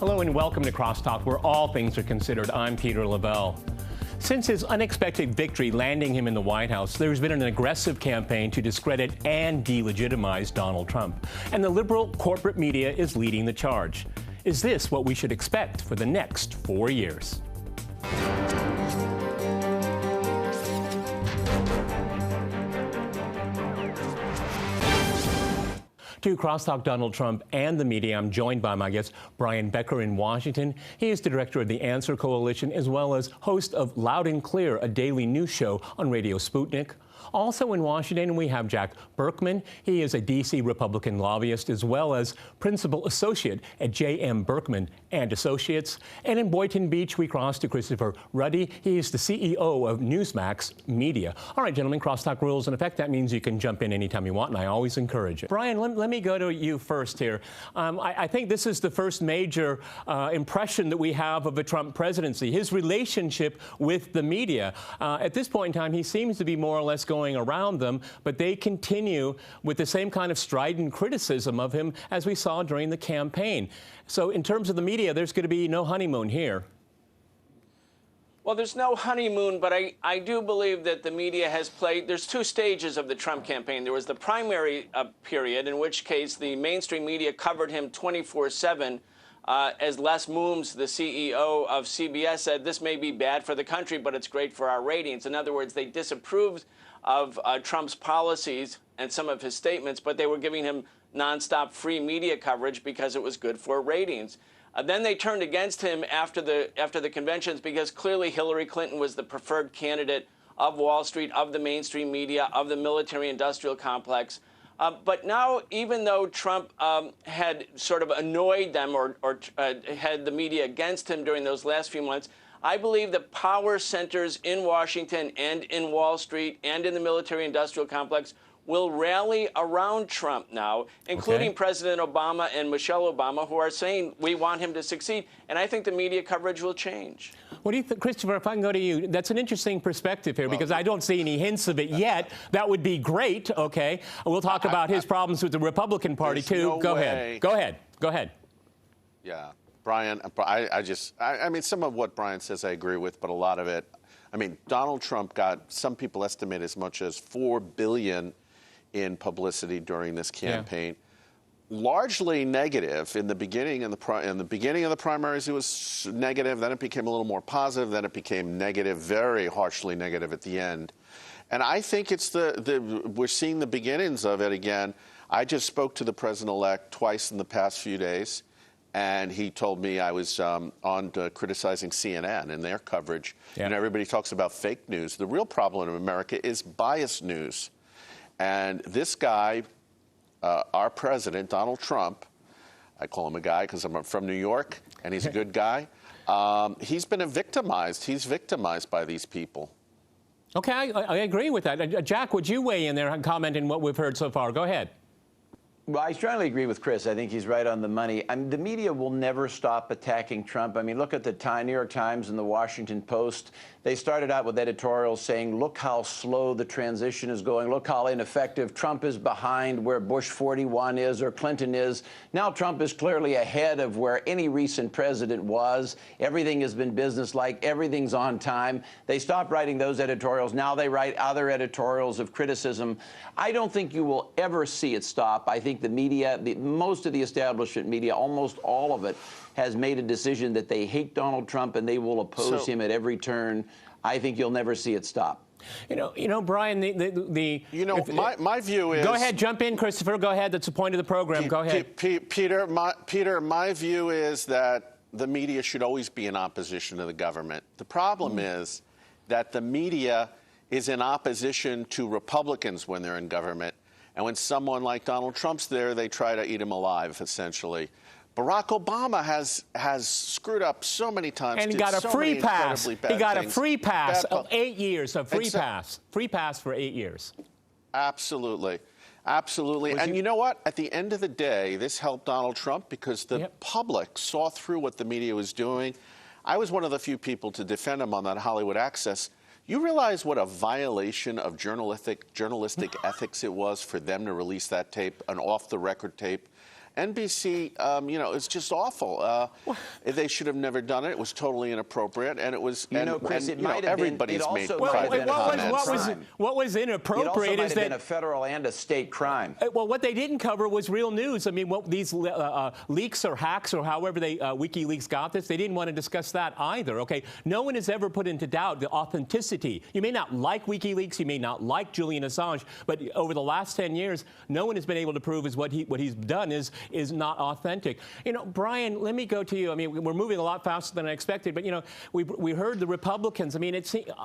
Hello and welcome to CrossTalk, where all things are considered. I'm Peter Lavelle. Since his unexpected victory landing him in the White House, there's been an aggressive campaign to discredit and delegitimize Donald Trump. And the liberal corporate media is leading the charge. Is this what we should expect for the next 4 years? To CrossTalk Donald Trump and the media, I'm joined by my guest, Brian Becker in Washington. He is the director of the Answer Coalition, as well as host of Loud and Clear, a daily news show on Radio Sputnik. Also in Washington, we have Jack Berkman. He is a D.C. Republican lobbyist, as well as principal associate at J.M. Berkman and Associates. And in Boynton Beach, we cross to Christopher Ruddy. He is the CEO of Newsmax Media. All right, gentlemen, crosstalk rules in effect. That means you can jump in anytime you want, and I always encourage it. Brian, let me go to you first here. I think this is the first major impression that we have of a Trump presidency, his relationship with the media. At this point in time, he seems to be more or less going around them, but they continue with the same kind of strident criticism of him as we saw during the campaign. So in terms of the media, there's going to be no honeymoon here. Well, there's no honeymoon, but I do believe that the media has played. There's two stages of the Trump campaign. There was the primary period, in which case the mainstream media covered him 24/7. As Les Mooms, the CEO of CBS, said, this may be bad for the country, but it's great for our ratings. In other words, they disapproved of Trump's policies and some of his statements, but they were giving him nonstop free media coverage because it was good for ratings. Then they turned against him after the conventions because clearly Hillary Clinton was the preferred candidate of Wall Street, of the mainstream media, of the military-industrial complex. But now, even though Trump had sort of annoyed them or had the media against him during those last few months, I believe the power centers in Washington and in Wall Street and in the military-industrial complex will rally around Trump now, including President Obama and Michelle Obama, who are saying we want him to succeed. And I think the media coverage will change. What do you think, Christopher, if I can go to you? That's an interesting perspective here, because I don't see any hints of it yet. That would be great, okay? We'll talk about his problems with the Republican Party, too. No Go way. ahead. Go ahead. Go ahead. Yeah. Brian, I mean, some of what Brian says I agree with, but a lot of it, I mean, Donald Trump got, some people estimate as much as $4 billion in publicity during this campaign. Yeah. Largely negative in the beginning. In the beginning of the primaries, it was negative. Then it became a little more positive. Then it became negative, very harshly negative at the end. And I think it's we're seeing the beginnings of it again. I just spoke to the president-elect twice in the past few days, and he told me I was criticizing CNN and their coverage. Yeah. And everybody talks about fake news. The real problem in America is biased news. And this guy, our president, Donald Trump, I call him a guy because I'm from New York, and he's a good guy. He's been victimized. He's victimized by these people. Okay, I agree with that. Jack, would you weigh in there and comment on what we've heard so far? Go ahead. Well, I strongly agree with Chris. I think he's right on the money. I mean, the media will never stop attacking Trump. I mean, look at the New York Times and the Washington Post. They started out with editorials saying, look how slow the transition is going. Look how ineffective. Trump is behind where Bush 41 is or Clinton is. Now Trump is clearly ahead of where any recent president was. Everything has been businesslike. Everything's on time. They stopped writing those editorials. Now they write other editorials of criticism. I don't think you will ever see it stop. I think the media, most of the establishment media, almost all of it, has made a decision that they hate Donald Trump and they will oppose him at every turn. I think you'll never see it stop. You know, Brian, my view is... Go ahead, jump in, Christopher. Go ahead. That's the point of the program. Go ahead. Peter, my view is that the media should always be in opposition to the government. The problem is that the media is in opposition to Republicans when they're in government. And when someone like Donald Trump's there, they try to eat him alive, essentially. Barack Obama has screwed up so many times. And he got a free pass. He got a free pass of 8 years, a free pass. Free pass for 8 years. Absolutely. Absolutely. And you know what? At the end of the day, this helped Donald Trump because the public saw through what the media was doing. I was one of the few people to defend him on that Hollywood Access. You realize what a violation of journalistic ethics it was for them to release that tape, an off-the-record tape? NBC, it's just awful. They should have never done it. It was totally inappropriate, and it was. Chris, it might have been. Everybody's made private comments. What was inappropriate is that it been a federal and a state crime. Well, what they didn't cover was real news. I mean, what these leaks or hacks or however WikiLeaks got this, they didn't want to discuss that either. Okay, no one has ever put into doubt the authenticity. You may not like WikiLeaks, you may not like Julian Assange, but over the last 10 years, no one has been able to prove what he's done is not authentic. Brian, let me go to you. I mean, we're moving a lot faster than I expected, but we heard the Republicans. I mean,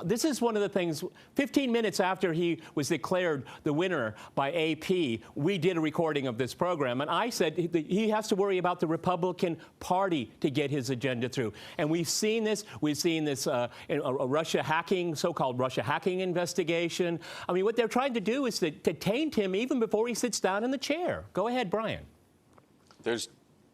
this is one of the things. 15 minutes after he was declared the winner by AP, we did a recording of this program, and I said he has to worry about the Republican Party to get his agenda through. And we've seen this. We've seen this a Russia hacking, so-called Russia hacking investigation. I mean, what they're trying to do is to taint him even before he sits down in the chair. Go ahead, Brian.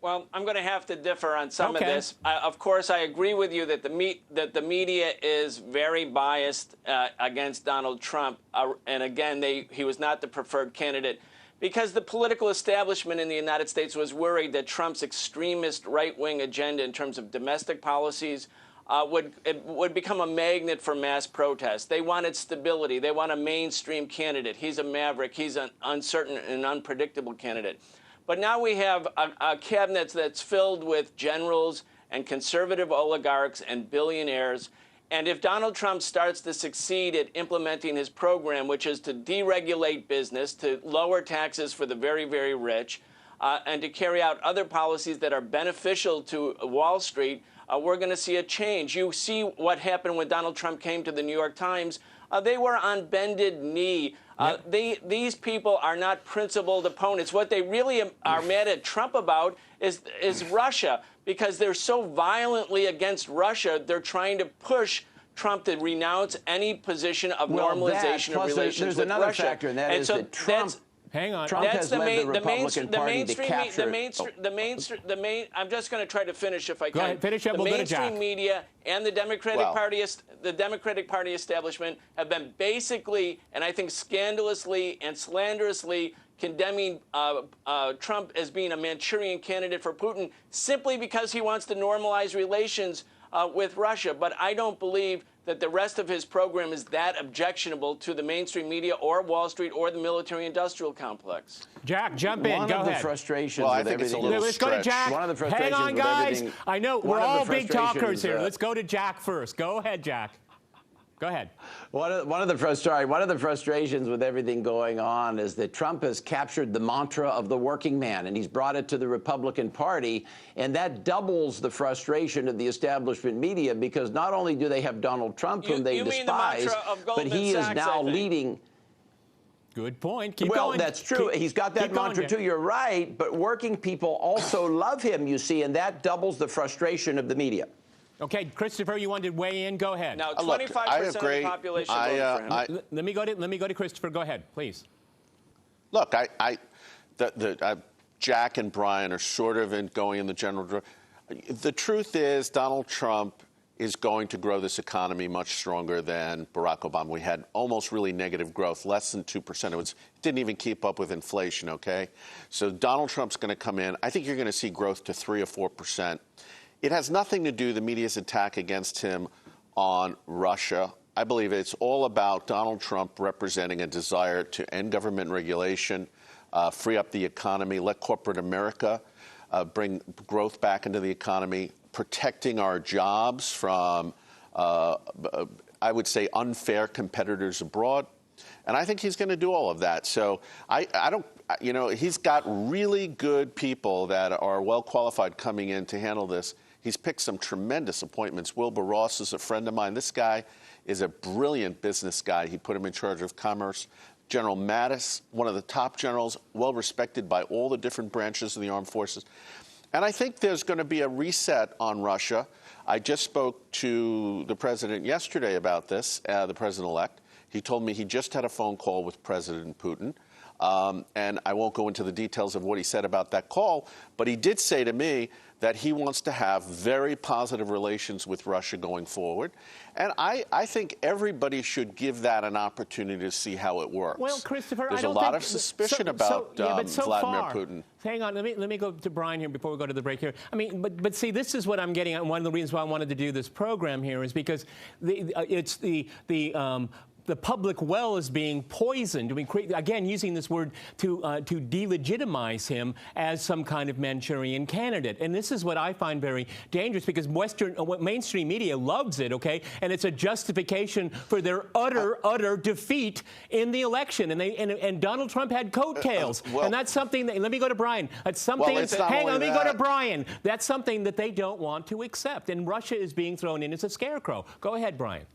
Well, I'm going to have to differ on some of this. Of course, I agree with you that the media is very biased against Donald Trump. And again, he was not the preferred candidate because the political establishment in the United States was worried that Trump's extremist right-wing agenda in terms of domestic policies would become a magnet for mass protest. They wanted stability. They want a mainstream candidate. He's a maverick. He's an uncertain and unpredictable candidate. But now we have a cabinet that's filled with generals and conservative oligarchs and billionaires. And if Donald Trump starts to succeed at implementing his program, which is to deregulate business, to lower taxes for the very, very rich, and to carry out other policies that are beneficial to Wall Street, we're going to see a change. You see what happened when Donald Trump came to the New York Times. They were on bended knee. These people are not principled opponents. What they really are mad at Trump about is Russia, because they're so violently against Russia. They're trying to push Trump to renounce any position of normalization of relations with Russia. There's another factor, and that is that Trump. Hang on. Trump has led the Republican Party to capture. I'm just going to try to finish if I can. Go ahead, finish up. The we'll mainstream media and the Democratic Party establishment have been basically, and I think scandalously and slanderously, condemning Trump as being a Manchurian candidate for Putin simply because he wants to normalize relations with Russia. But I don't believe that the rest of his program is that objectionable to the mainstream media or Wall Street or the military-industrial complex. Jack, jump in. Go ahead. One of the frustrations with everything. Let's go to Jack. One of the frustrations Hang on, guys. I know we're all big talkers here. Let's go to Jack first. Go ahead, Jack. Go ahead. One of the frustrations with everything going on is that Trump has captured the mantra of the working man, and he's brought it to the Republican Party, and that doubles the frustration of the establishment media, because not only do they have Donald Trump, whom they despise, but he is now leading. Good point. Keep well, going. That's true. He's got that mantra too. You're right. But working people also love him, you see, and that doubles the frustration of the media. Okay, Christopher, you wanted to weigh in. Go ahead. Now, 25% of the population voted for him. Let me go to Christopher. Go ahead, please. Look, Jack and Brian are sort of going in the general direction. The truth is, Donald Trump is going to grow this economy much stronger than Barack Obama. We had almost really negative growth, less than 2%. It didn't even keep up with inflation, okay? So Donald Trump's going to come in. I think you're going to see growth to 3 or 4%. It has nothing to do with the media's attack against him on Russia. I believe it's all about Donald Trump representing a desire to end government regulation, free up the economy, let corporate America bring growth back into the economy, protecting our jobs from, I would say, unfair competitors abroad. And I think he's going to do all of that. So I don't, he's got really good people that are well qualified coming in to handle this. He's picked some tremendous appointments. Wilbur Ross is a friend of mine. This guy is a brilliant business guy. He put him in charge of commerce. General Mattis, one of the top generals, well respected by all the different branches of the armed forces. And I think there's going to be a reset on Russia. I just spoke to the president yesterday about this, the president-elect. He told me he just had a phone call with President Putin. And I won't go into the details of what he said about that call, but he did say to me that he wants to have very positive relations with Russia going forward. And I think everybody should give that an opportunity to see how it works. Well, Christopher, there's I don't a lot think of suspicion about Vladimir Putin. Hang on, let me go to Brian here before we go to the break here. I mean, but see, this is what I'm getting at. One of the reasons why I wanted to do this program here is because the public well is being poisoned. I mean, again, using this word to delegitimize him as some kind of Manchurian candidate. And this is what I find very dangerous because mainstream media loves it, okay? And it's a justification for their utter defeat in the election. And Donald Trump had coattails. And that's something that, let me go to Brian. That's something, hang on, let me go to Brian. That's something that they don't want to accept. And Russia is being thrown in as a scarecrow. Go ahead, Brian.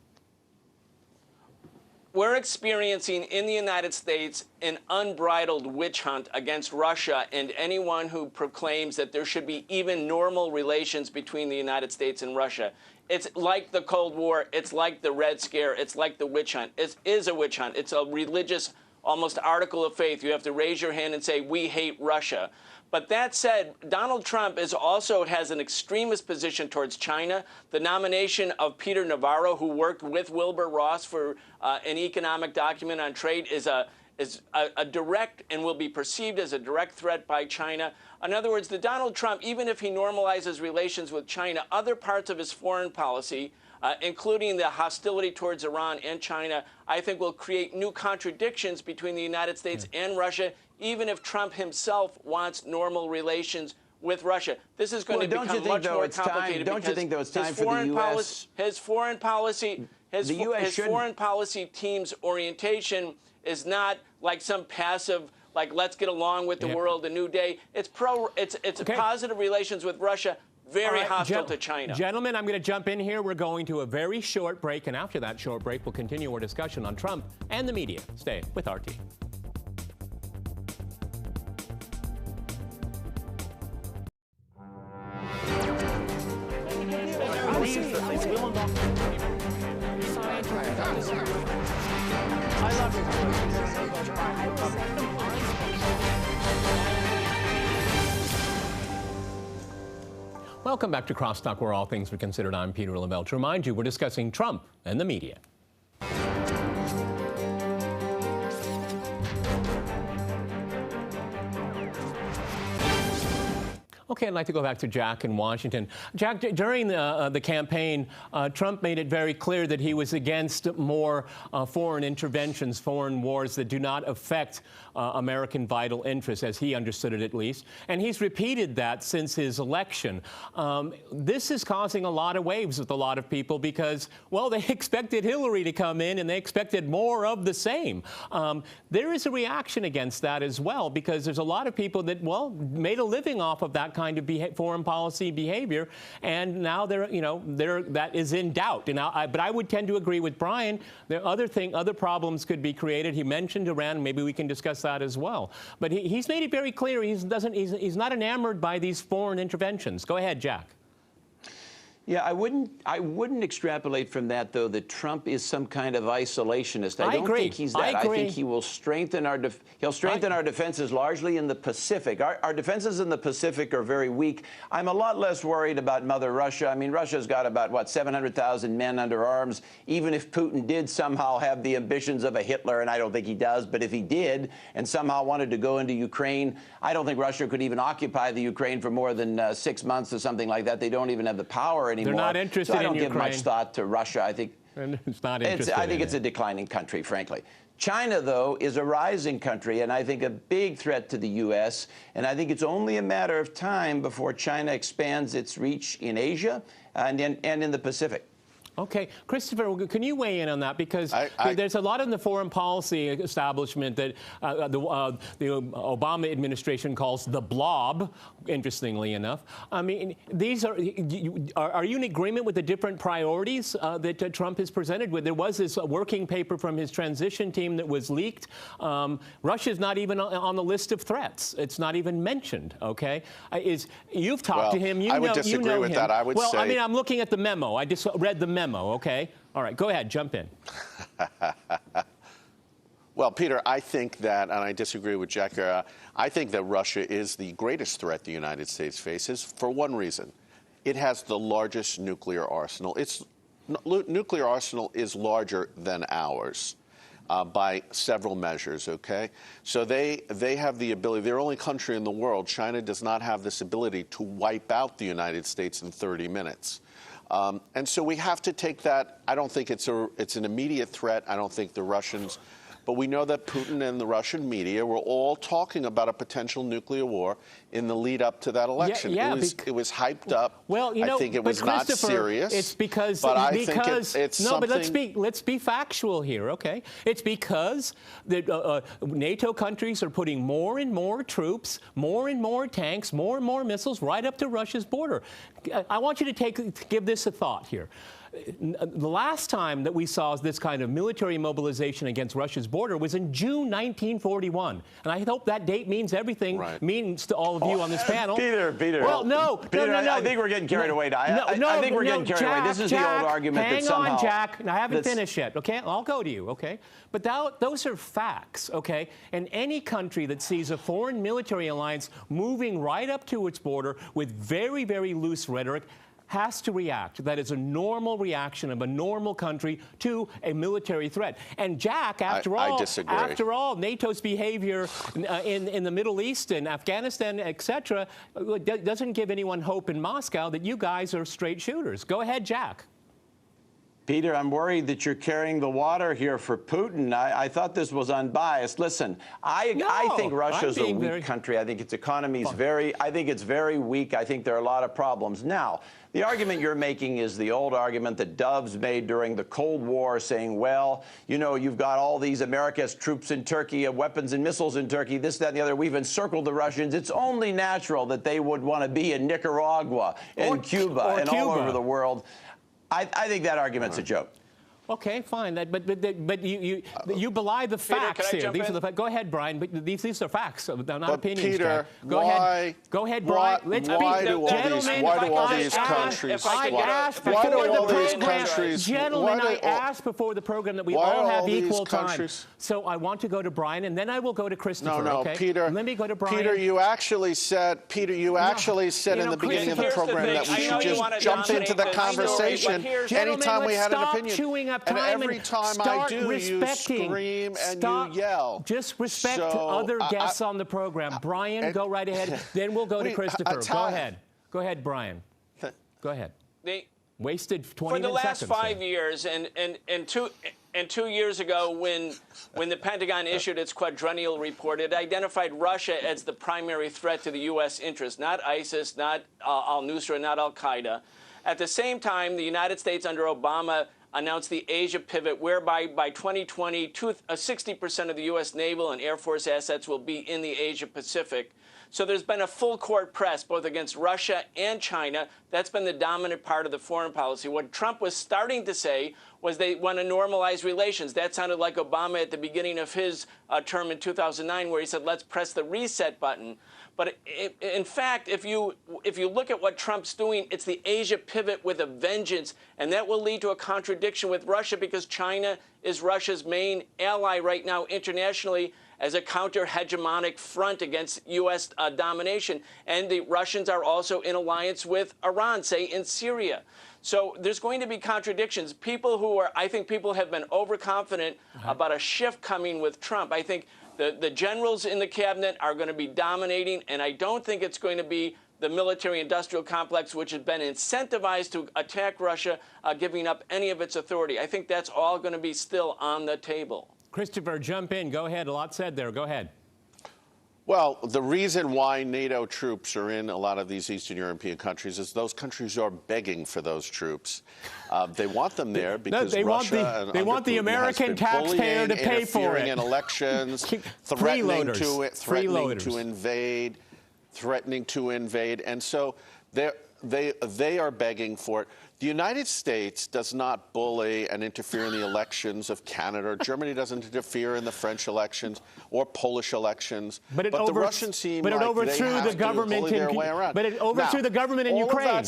We're experiencing in the United States an unbridled witch hunt against Russia and anyone who proclaims that there should be even normal relations between the United States and Russia. It's like the Cold War. It's like the Red Scare. It's like the witch hunt. It is a witch hunt. It's a religious, almost article of faith. You have to raise your hand and say, we hate Russia. But that said, Donald Trump has an extremist position towards China. The nomination of Peter Navarro, who worked with Wilbur Ross for an economic document on trade, is a direct and will be perceived as a direct threat by China. In other words, the Donald Trump, even if he normalizes relations with China, other parts of his foreign policy, including the hostility towards Iran and China, I think will create new contradictions between the United States and Russia, even if Trump himself wants normal relations with Russia. This is going to become much more complicated. Don't you think, though, it's time for the U.S.? His foreign policy team's orientation is not like some passive, like, let's get along with the world, a new day. It's positive relations with Russia, very hostile to China. Gentlemen, I'm going to jump in here. We're going to a very short break, and after that short break, we'll continue our discussion on Trump and the media. Stay with RT. Welcome back to CrossTalk, where all things are considered. I'm Peter Lavelle. To remind you, we're discussing Trump and the media. Okay, I'd like to go back to Jack in Washington. Jack, during the campaign, Trump made it very clear that he was against more foreign interventions, foreign wars that do not affect American vital interests, as he understood it at least. And he's repeated that since his election. This is causing a lot of waves with a lot of people because, well, they expected Hillary to come in and they expected more of the same. There is a reaction against that as well because there's a lot of people that, well, made a living off of that kind of foreign policy behavior, and now that is in doubt. And but I would tend to agree with Brian. There are other problems could be created. He mentioned Iran. Maybe we can discuss that as well. But he's made it very clear he's not enamored by these foreign interventions. Go ahead, Jack. Yeah, I wouldn't extrapolate from that, though, that Trump is some kind of isolationist. I don't think he's that. I think he will strengthen our defenses largely in the Pacific. Our defenses in the Pacific are very weak. I'm a lot less worried about Mother Russia. I mean, Russia's got about, what, 700,000 men under arms. Even if Putin did somehow have the ambitions of a Hitler, and I don't think he does, but if he did and somehow wanted to go into Ukraine, I don't think Russia could even occupy the Ukraine for more than 6 months or something like that. They don't even have the power anymore. They're not interested in Ukraine. So I don't give much thought to Russia. I think it's not interested. I think it's a declining country, frankly. China, though, is a rising country, and I think a big threat to the U.S., and I think it's only a matter of time before China expands its reach in Asia and in the Pacific. Okay. Christopher, can you weigh in on that? Because there's a lot in the foreign policy establishment that the Obama administration calls the blob, interestingly enough. I mean, these are you in agreement with the different priorities that Trump has presented with? There was this working paper from his transition team that was leaked. Russia's not even on the list of threats. It's not even mentioned, okay? You've talked to him. I would disagree with that. I would say... Well, I mean, I'm looking at the memo. I just read the memo. Okay. All right. Go ahead. Jump in. Well, Peter, I think that, and I disagree with Jack here, I think that Russia is the greatest threat the United States faces for one reason. It has the largest nuclear arsenal. Its nuclear arsenal is larger than ours by several measures, okay? So they have the ability, they're the only country in the world, China does not have this ability to wipe out the United States in 30 minutes. And so we have to take that. I don't think it's an immediate threat. I don't think the Russians. But we know that Putin and the Russian media were all talking about a potential nuclear war in the lead up to that election. It was hyped up. Well, you know, I think it was not serious. It's because it's no, something. but let's be factual here, okay? It's because the NATO countries are putting more and more troops, more and more tanks, more and more missiles right up to Russia's border. I want you to give this a thought here. The last time that we saw this kind of military mobilization against Russia's border was in June 1941. And I hope that date means everything, means to all of you on this panel. Peter. Well, no. I think we're getting carried away. I think we're getting carried away. This is the old argument that somehow... Hang on, Jack. I haven't finished yet, okay? I'll go to you, okay? But those are facts, okay? And any country that sees a foreign military alliance moving right up to its border with very, very loose rhetoric has to react. That is a normal reaction of a normal country to a military threat. And Jack, after all, NATO's behavior in the Middle East and Afghanistan, etc., doesn't give anyone hope in Moscow that you guys are straight shooters. Go ahead, Jack. Peter, I'm worried that you're carrying the water here for Putin. I thought this was unbiased. Listen, I think Russia's a weak country. I think its economy is very weak. I think there are a lot of problems. Now, the argument you're making is the old argument that Doves made during the Cold War, saying, well, you know, you've got all these America's troops in Turkey, weapons and missiles in Turkey, this, that, and the other. We've encircled the Russians. It's only natural that they would want to be in Nicaragua and Cuba and all over the world. I think that argument's a joke. Okay, fine. But you belie the facts here. These are the facts. Go ahead, Brian. But these are facts, not opinions. Peter, go ahead, Brian. Why do all these countries? Gentlemen, I asked before the program that we all have equal time. So I want to go to Brian, and then I will go to Christopher. No, okay? Peter. Let me go to Brian. Peter, you actually said in the beginning of the program that we should just jump into the conversation anytime we had an opinion. And every time I do, you scream and you yell. Just respect other guests on the program. Brian, go right ahead. Then we'll go to Christopher. Go ahead. Go ahead, Brian. Go ahead. Wasted 20 seconds. For the last 5 years, and 2 years ago, when the Pentagon issued its quadrennial report, it identified Russia as the primary threat to the U.S. interest, not ISIS, not al-Nusra, not al-Qaeda. At the same time, the United States under Obama announced the Asia pivot, whereby by 2020, 60% of the U.S. naval and Air Force assets will be in the Asia Pacific. So there's been a full court press, both against Russia and China. That's been the dominant part of the foreign policy. What Trump was starting to say was they want to normalize relations. That sounded like Obama at the beginning of his term in 2009, where he said, let's press the reset button. But in fact, if you look at what Trump's doing, it's the Asia pivot with a vengeance, and that will lead to a contradiction with Russia because China is Russia's main ally right now internationally as a counter-hegemonic front against U.S. domination. And the Russians are also in alliance with Iran, say, in Syria. So there's going to be contradictions. I think people have been overconfident about a shift coming with Trump. I think the generals in the cabinet are going to be dominating, and I don't think it's going to be the military-industrial complex, which has been incentivized to attack Russia, giving up any of its authority. I think that's all going to be still on the table. Christopher, jump in. Go ahead. A lot said there. Go ahead. Well, the reason why NATO troops are in a lot of these Eastern European countries is those countries are begging for those troops. They want them there because they want the American taxpayer to pay for it. Interfering in elections, threatening to invade, and so they are begging for it. The United States does not bully and interfere in the elections of Canada. Germany doesn't interfere in the French elections or Polish elections. But the Russians seem like they have to bully their way around. But it overthrew the government in Ukraine.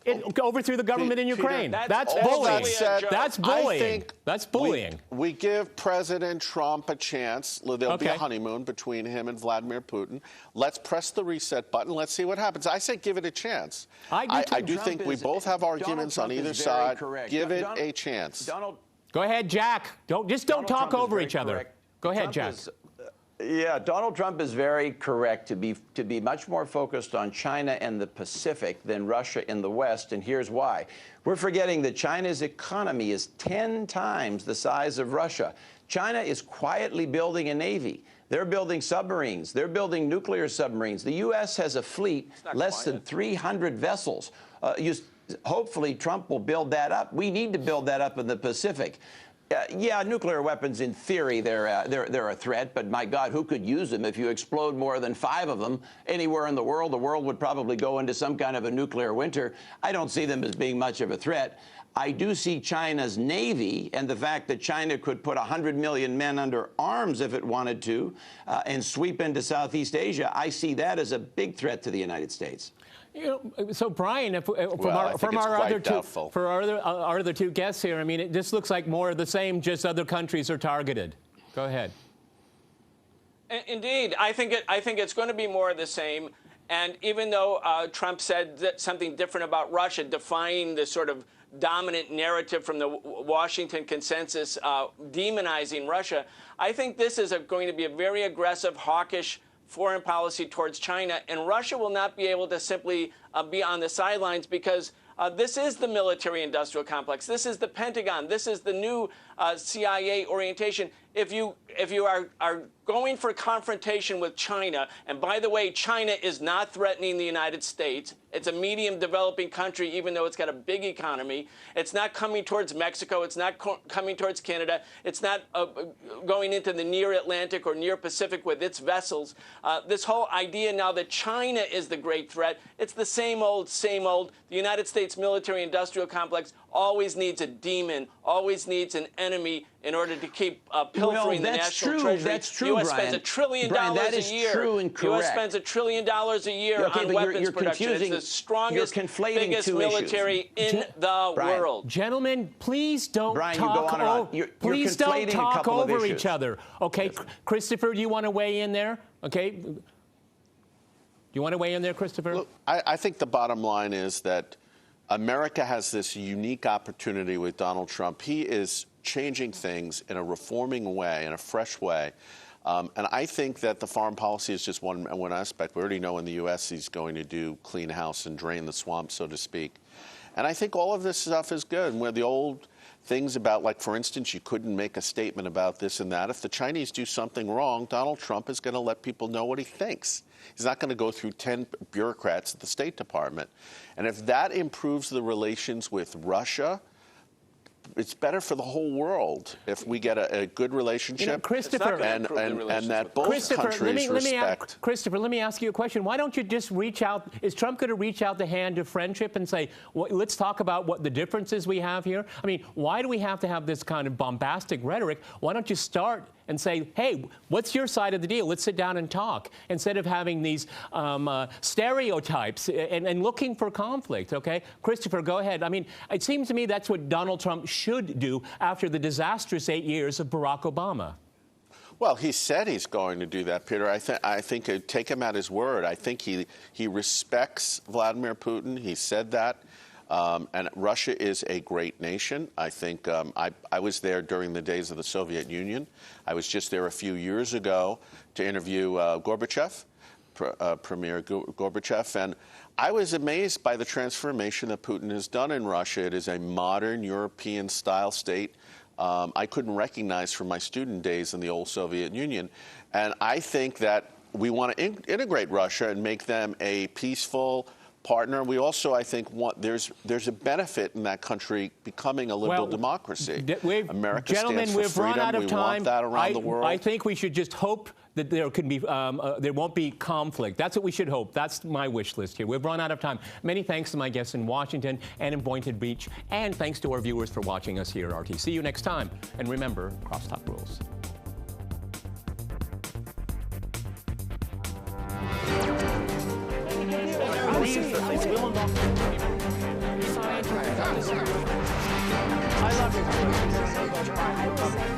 It overthrew the government in Ukraine. Peter, that's all bullying. that said, That's bullying. That's bullying. We give President Trump a chance. There'll be a honeymoon between him and Vladimir Putin. Let's press the reset button. Let's see what happens. I say give it a chance. I do think we both have arguments on either side. Give it a chance. Go ahead, Jack. Don't talk over each other. Go ahead, Jack. Yeah, Donald Trump is very correct to be much more focused on China and the Pacific than Russia and the West, and here's why. We're forgetting that China's economy is 10 times the size of Russia. China is quietly building a navy. They're building submarines. They're building nuclear submarines. The U.S. has a fleet less than 300 vessels. Hopefully, Trump will build that up. We need to build that up in the Pacific. Yeah, nuclear weapons, in theory, they're a threat, but my God, who could use them? If you explode more than 5 of them anywhere in the world would probably go into some kind of a nuclear winter. I don't see them as being much of a threat. I do see China's Navy and the fact that China could put 100 million men under arms if it wanted to and sweep into Southeast Asia. I see that as a big threat to the United States. So Brian, from our other two guests here, I mean, it just looks like more of the same, just other countries are targeted. Go ahead. Indeed, I think it's going to be more of the same. And even though Trump said something different about Russia, defying the sort of dominant narrative from the Washington consensus demonizing Russia, I think this is going to be a very aggressive, hawkish foreign policy towards China, and Russia will not be able to simply be on the sidelines because this is the military-industrial complex. This is the Pentagon. This is the new CIA orientation. If you are going for confrontation with China, and by the way, China is not threatening the United States. It's a medium developing country, even though it's got a big economy. It's not coming towards Mexico. It's not coming towards Canada. It's not going into the near Atlantic or near Pacific with its vessels. This whole idea now that China is the great threat, it's the same old, same old. The United States military-industrial complex always needs a demon, always needs an enemy in order to keep pilfering the national treasury. That's true, the U.S. Brian. spends $1 trillion Brian, that is a year. True and correct. The U.S. spends $1 trillion a year on weapons production. It's the strongest, biggest military in the world. Gentlemen, please don't Brian, talk please don't talk over each other. Okay, yes. Christopher, do you want to weigh in there? Okay. Do you want to weigh in there, Christopher? Look, I think the bottom line is that America has this unique opportunity with Donald Trump. He is changing things in a reforming way, in a fresh way. And I think that the foreign policy is just one aspect. We already know in the U.S. he's going to do clean house and drain the swamp, so to speak. And I think all of this stuff is good. And where the old things about, like, for instance, you couldn't make a statement about this and that. If the Chinese do something wrong, Donald Trump is going to let people know what he thinks. He's not going to go through 10 bureaucrats at the State Department. And if that improves the relations with Russia, it's better for the whole world if we get a good relationship, Christopher, and that both countries respect. Christopher, let me ask you a question. Why don't you just reach out? Is Trump going to reach out the hand of friendship and say, well, let's talk about what the differences we have here? I mean, why do we have to have this kind of bombastic rhetoric? Why don't you start and say, hey, what's your side of the deal? Let's sit down and talk, instead of having these stereotypes and looking for conflict, okay? Christopher, go ahead. I mean, it seems to me that's what Donald Trump should do after the disastrous 8 years of Barack Obama. Well, he said he's going to do that, Peter. I think take him at his word. I think he respects Vladimir Putin. He said that. And Russia is a great nation. I think I was there during the days of the Soviet Union. I was just there a few years ago to interview Gorbachev, Premier Gorbachev, and I was amazed by the transformation that Putin has done in Russia. It is a modern European-style state I couldn't recognize from my student days in the old Soviet Union. And I think that we want to integrate Russia and make them a peaceful partner. We also, I think, there's a benefit in that country becoming a liberal democracy. America stands for freedom. We've run out of time. We want that around the world. I think we should just hope that there can be there won't be conflict. That's what we should hope. That's my wish list here. We've run out of time. Many thanks to my guests in Washington and in Boynton Beach, and thanks to our viewers for watching us here at RT. See you next time, and remember, CrossTalk rules. They will not I love you.